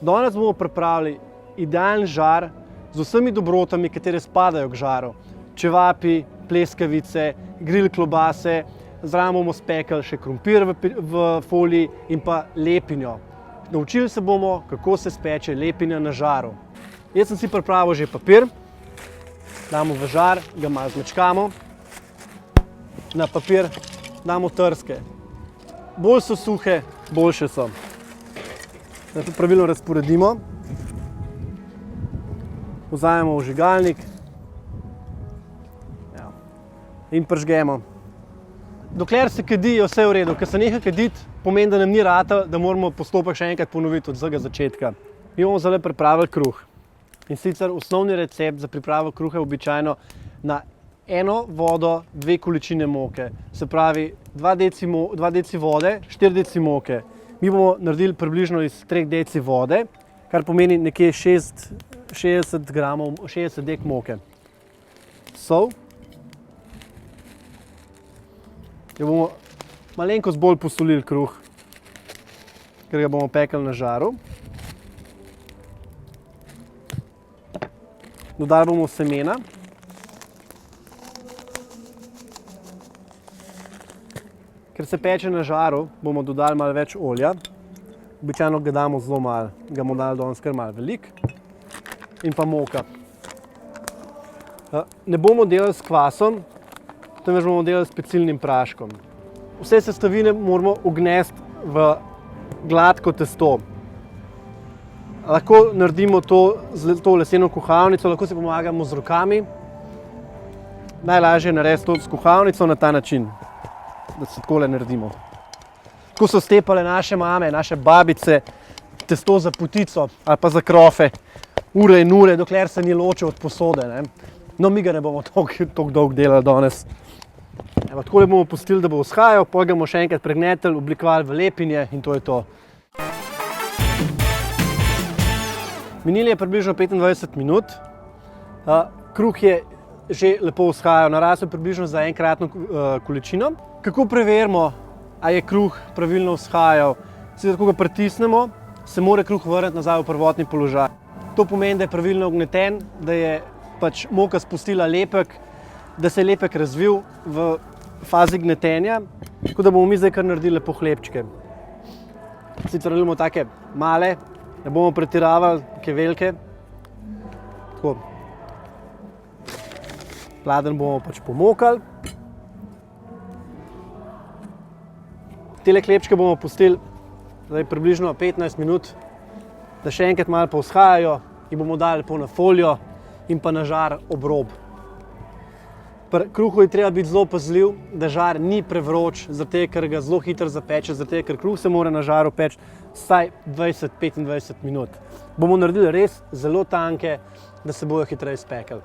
Danes bomo pripravili idealen žar z vsemi dobrotami, katere spadajo k žaru. Čevapi, pleskavice, grill klobase, zraven bomo spekli še krompir v foliji in pa lepinjo. Naučili se bomo, kako se speče lepinja na žaru. Jaz sem si pripravil že papir, damo v žar, ga malo zmečkamo, na papir damo trske. Bolj so suhe, boljše so. Da to pravilno razporedimo. Vzamemo vžigalnik in prižgemo. Dokler se kadi, je vse v redu. Ko se neha kaditi, pomeni, da nam ni ratalo, da moramo postopek še enkrat ponoviti od vsega začetka. Mi bomo zdaj pripravili kruh. In sicer osnovni recept za pripravo kruha je običajno na eno vodo, 2 količine moke. Se pravi 2 deci vode, 4 deci moke. Mi bomo naredili približno iz 3 deci vode, kar pomeni nekje 60 dek moke. Sol. Jo bomo malenkost bolj posolili kruh, ker ga bomo pekli na žaru. Dodali bomo semena. Ker se peče na žaru, bomo dodali malo več olja. Običajno ga damo zelo malo, ga bomo dali danes kar malo veliko. In pa moka. Ne bomo delali s kvasom, temveč bomo delali s pecilnim praškom. Vse sestavine moramo ugnesti v gladko testo. Lahko naredimo to z to leseno kuhalnico, lahko si pomagamo z rokami. Najlažje je narediti to s kuhalnico na ta način, da se takole naredimo. Tako so stepale naše mame, naše babice, testo za potico ali pa za krofe, ure in ure, dokler se ni ločil od posode. No, mi ga ne bomo toliko dolgo delali danes. Takole bomo pustili, da bo vzhajal, potem ga bomo še enkrat pregnetili, oblikovali v lepinje in to je to. Minili je približno 25 minut. Kruh je že lepo vzhajal, narasel približno za enkratno količino. Kako preverimo, a je kruh pravilno vzhajal? Sicer, ko ga pritisnemo, se mora kruh vrniti nazaj v prvotni položaj. To pomeni, da je pravilno ugneten, da je pač moka spustila lepek, da se je lepek razvil v fazi gnetenja, tako da bomo mi zdaj kar naredili lepo hlebčke. Sicer naredimo take male, ne bomo pretiravali, take velike. Tako. Pladenj bomo pač pomokali. Tele hlebčke bomo pustili zdaj približno 15 minut, da še enkrat malo povzhajajo in bomo dali lepo na folijo in pa na žar ob rob. Pri kruhu je treba biti zelo pazljiv, da žar ni prevroč, zato ker ga zelo hitro zapeče, zato ker kruh se mora na žaru peči vsaj 20-25 minut. Bomo naredili res zelo tanke, da se bojo hitreje spekli.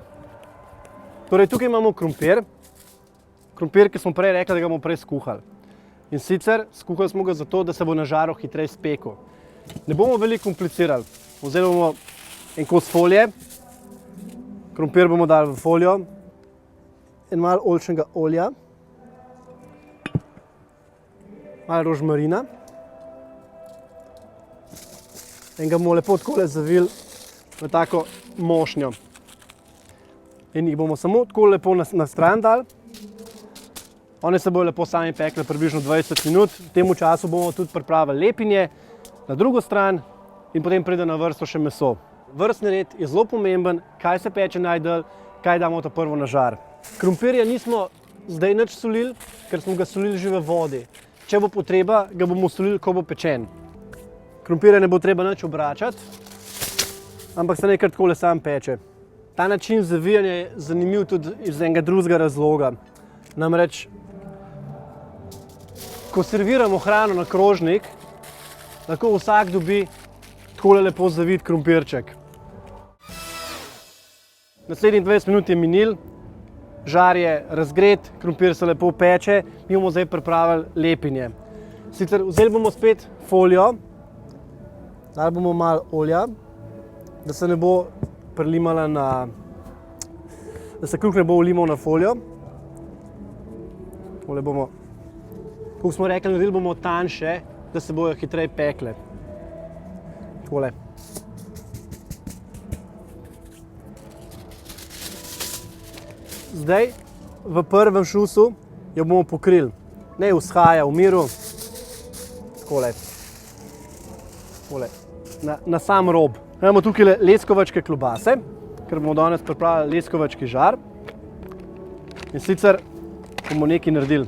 Torej, tukaj imamo krompir. Krompir, ki smo prej rekli, da ga bomo prej skuhali. In sicer skuhali smo ga zato, da se bo na žaru hitreje spekel. Ne bomo veliko komplicirali. Vzeli bomo en kos folije, krompir bomo dali v folijo, en malo oljčnega olja, malo rožmarina in ga bomo lepo takole zavili v tako mošnjo. In jih bomo samo tako lepo na stran dali. One se bojo lepo sami pekle približno 20 minut. V tem času bomo tudi pripravili lepinje na drugo stran in potem pride na vrsto še meso. Vrstni red je zelo pomemben, kaj se peče najdalj, kaj damo to prvo na žar. Krompirja nismo zdaj nič solili, ker smo ga solili že v vodi. Če bo potreba, ga bomo solili, ko bo pečen. Krompirja ne bo treba nič obračati, ampak se nekaj takole sam peče. Ta način zavijanja je zanimiv tudi iz enega drugega razloga. Namreč, ko serviramo hrano na krožnik, lahko vsak dobi takole lepo zavit krompirček. Naslednjih 20 minut je minil, žar je razgret, krompir se lepo peče, mi bomo zdaj pripravili lepinje. Sicer vzeli bomo spet folijo, dali bomo malo olja, da se ne bo prilimala da se kruh ne bo ulimal na folijo. Tole bomo, kako smo rekli, naredili bomo tanjše, da se bojo hitreje pekle. Tole. Zdaj, v prvem šusu jo bomo pokrili. Ne vzhaja v miru. Takole. Na sam rob. Imamo tukaj leskovačke klobase, ker bomo danes pripravili leskovački žar. In sicer bomo nekaj naredili.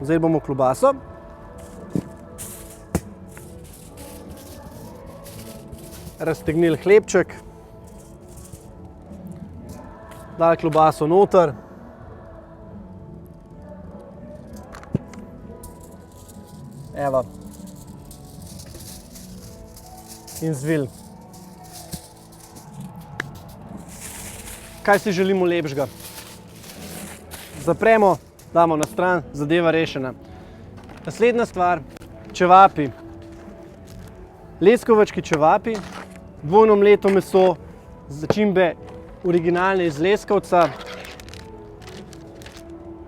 Zdaj bomo klobaso. Raztegnili hlebček. Dali klobaso noter. Evo. In zvili. Kaj si želimo lepšega? Zapremo, damo na stran, zadeva rešena. Naslednja stvar, čevapi. Leskovački čevapi, dvojno mleto meso, začimbe originalne iz leskovca,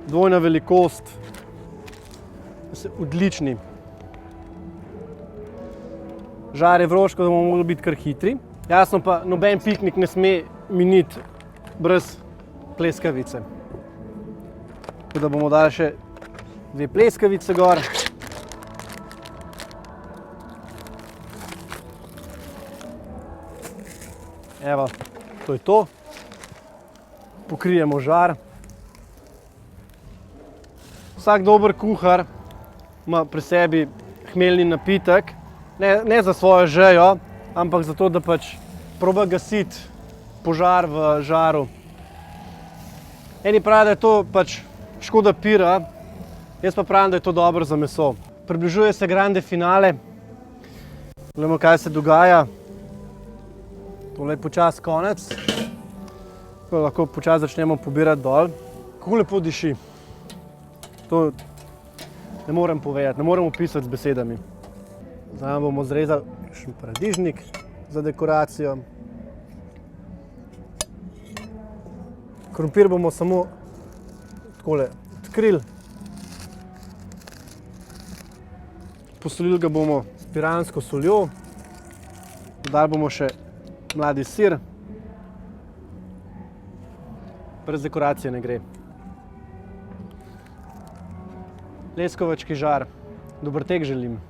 dvojna velikost, odlični. Žar je vroč, da bomo mogli biti kar hitri. Jasno pa, noben piknik ne sme miniti brez pleskavice. Tako da bomo dali še 2 pleskavice gor. Evo, to je to. Pokrijemo žar. Vsak dober kuhar ima pri sebi hmeljni napitek. Ne za svojo žejo, ampak zato, da pač proba gasiti požar v žaru. Eni pravijo, da je to pač škoda pira, jaz pa pravim, da je to dobro za meso. Približuje se grande finale. Glejmo, kaj se dogaja. Tole je počas konec. Tako lahko počas začnemo pobirati dol. Kako lepo diši. To ne morem povedati, ne morem opisati z besedami. Zdaj bomo zrezali še paradižnik za dekoracijo. Krompir bomo samo takole odkrili. Posolili ga bomo s piransko soljo. Dodali bomo še mladi sir. Brez dekoracije ne gre. Leskovački žar. Dober tek želim.